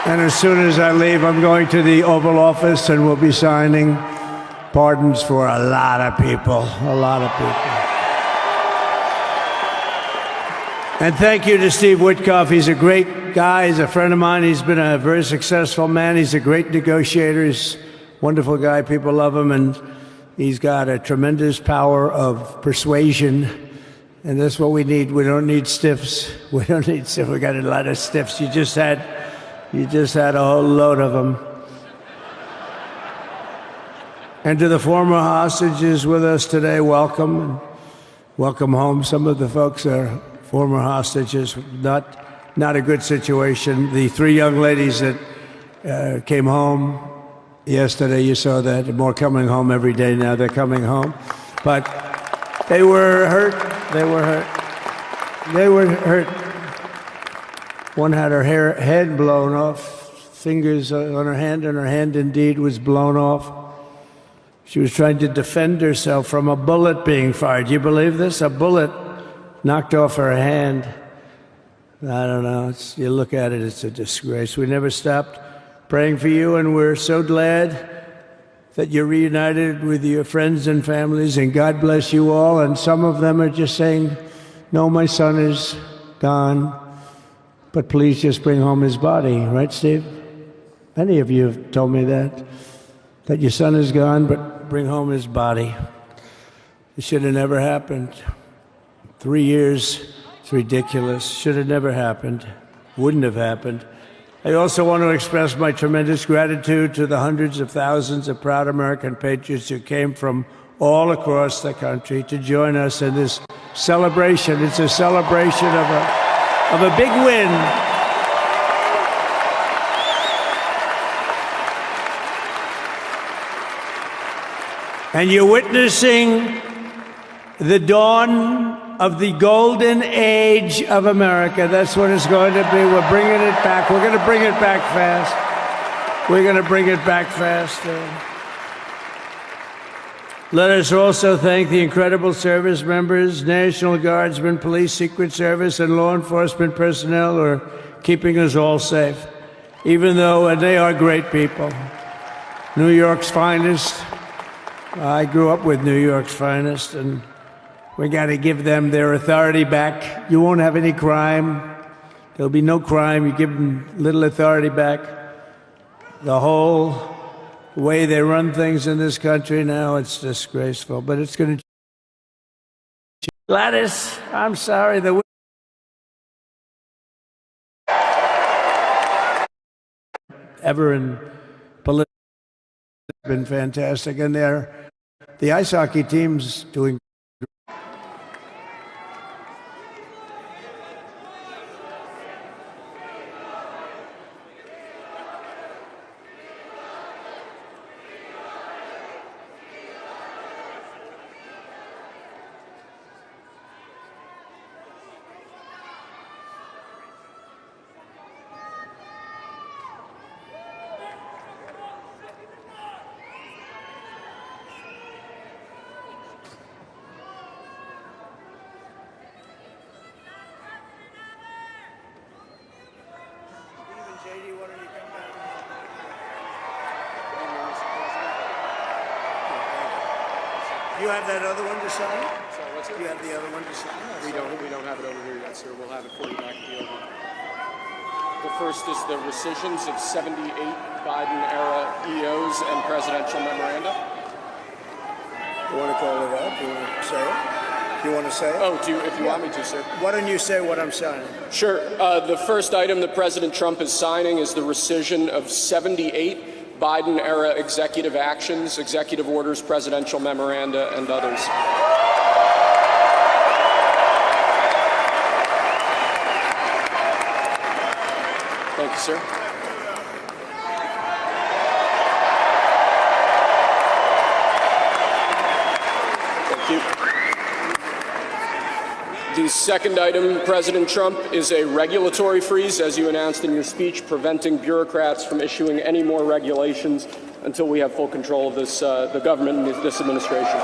And as soon as I leave, I'm going to the Oval Office and we'll be signing pardons for a lot of people, a lot of people. And thank you to Steve Witkoff. He's a great guy. He's a friend of mine. He's been a very successful man. He's a great negotiator. He's a wonderful guy. People love him. And he's got a tremendous power of persuasion. And that's what we need. We don't need stiffs. We don't need stiffs. We got a lot of stiffs. You just had a whole load of them. And to the former hostages with us today, welcome. And welcome home. Some of the folks are former hostages. Not a good situation. The three young ladies that came home yesterday, you saw that. More coming home every day now. They're coming home. But they were hurt. They were hurt. They were hurt. One had her head blown off, fingers on her hand, and her hand indeed was blown off. She was trying to defend herself from a bullet being fired. You believe this? A bullet knocked off her hand. I don't know. You look at it, it's a disgrace. We never stopped praying for you, and we're so glad that you're reunited with your friends and families, and God bless you all. And some of them are just saying, no, my son is gone, but please just bring home his body. Right, Steve? Many of you have told me that your son is gone, but bring home his body. It should have never happened. 3 years, it's ridiculous. Should have never happened. Wouldn't have happened. I also want to express my tremendous gratitude to the hundreds of thousands of proud American patriots who came from all across the country to join us in this celebration. It's a celebration of a big win. And you're witnessing the dawn of the golden age of America. That's what it's going to be. We're bringing it back. We're going to bring it back fast. We're going to bring it back fast. Let us also thank the incredible service members, National Guardsmen, Police, Secret Service, and law enforcement personnel who are keeping us all safe, even though they are great people. New York's finest. I grew up with New York's finest, and we got to give them their authority back. You won't have any crime. There'll be no crime. You give them little authority back. The whole way they run things in this country now, it's disgraceful. But it's going to change. Gladys, I'm sorry. Ever in politics has been fantastic. And the ice hockey team's doing. You have that other one to sign? Sorry, what's it? You have the other one to sign? We don't have it over here yet, sir. We'll have it for you back at the Oval. The first is the rescissions of 78 Biden-era EOs and presidential memoranda. You want to call it up? You want to say it? You want to say it? Oh, if you want me to, sir. Why don't you say what I'm signing? Sure. The first item that President Trump is signing is the rescission of 78 Biden-era executive actions, executive orders, presidential memoranda, and others. Thank you, sir. Thank you. The second item, President Trump, is a regulatory freeze, as you announced in your speech, preventing bureaucrats from issuing any more regulations until we have full control of this, the government and this administration.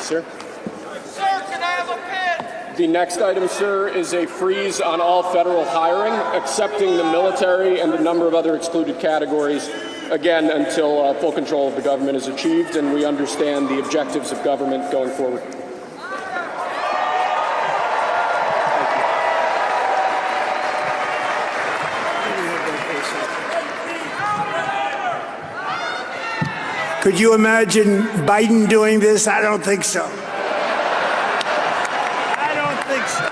Sir? Sir, can I have a pen? The next item, sir, is a freeze on all federal hiring, excepting the military and a number of other excluded categories, again, until full control of the government is achieved and we understand the objectives of government going forward. Could you imagine Biden doing this? I don't think so. I don't think so.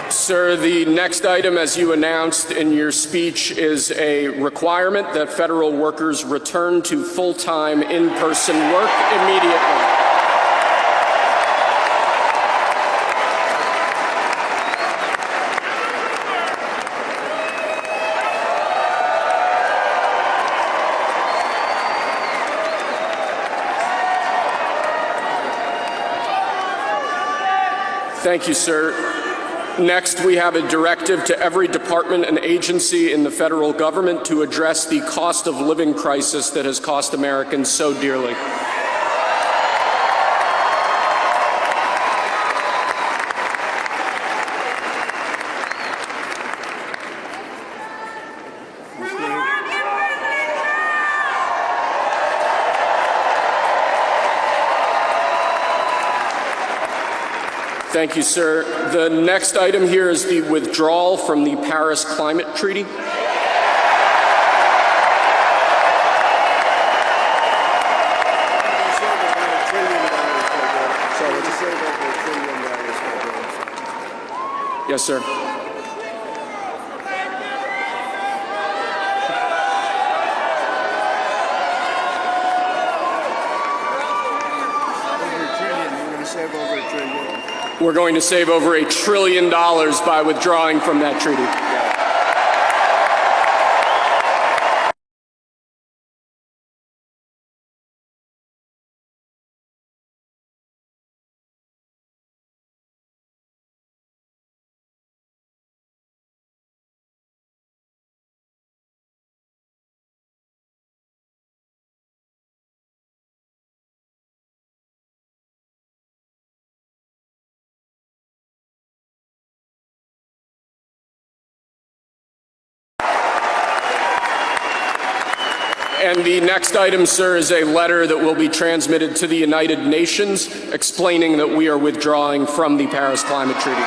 Sir, the next item, as you announced in your speech, is a requirement that federal workers return to full-time in-person work immediately. Thank you, sir. Next, we have a directive to every department and agency in the federal government to address the cost of living crisis that has cost Americans so dearly. Thank you, sir. The next item here is the withdrawal from the Paris Climate Treaty. Yes, sir. We're going to save over $1 trillion by withdrawing from that treaty. And the next item, sir, is a letter that will be transmitted to the United Nations explaining that we are withdrawing from the Paris Climate Treaty.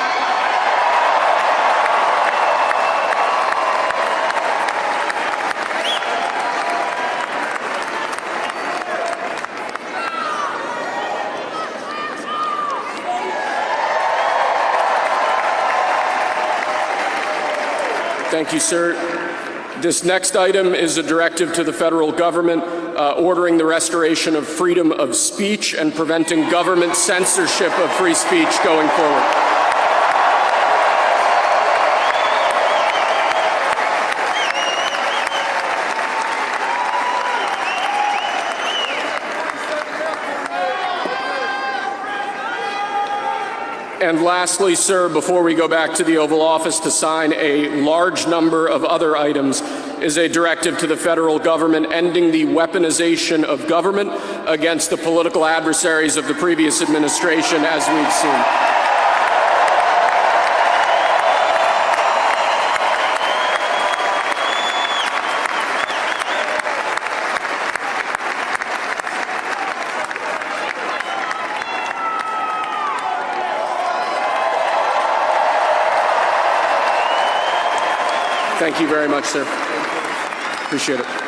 Thank you, sir. This next item is a directive to the federal government ordering the restoration of freedom of speech and preventing government censorship of free speech going forward. And lastly, sir, before we go back to the Oval Office to sign a large number of other items, is a directive to the federal government ending the weaponization of government against the political adversaries of the previous administration, as we've seen. Thank you very much, sir. Appreciate it.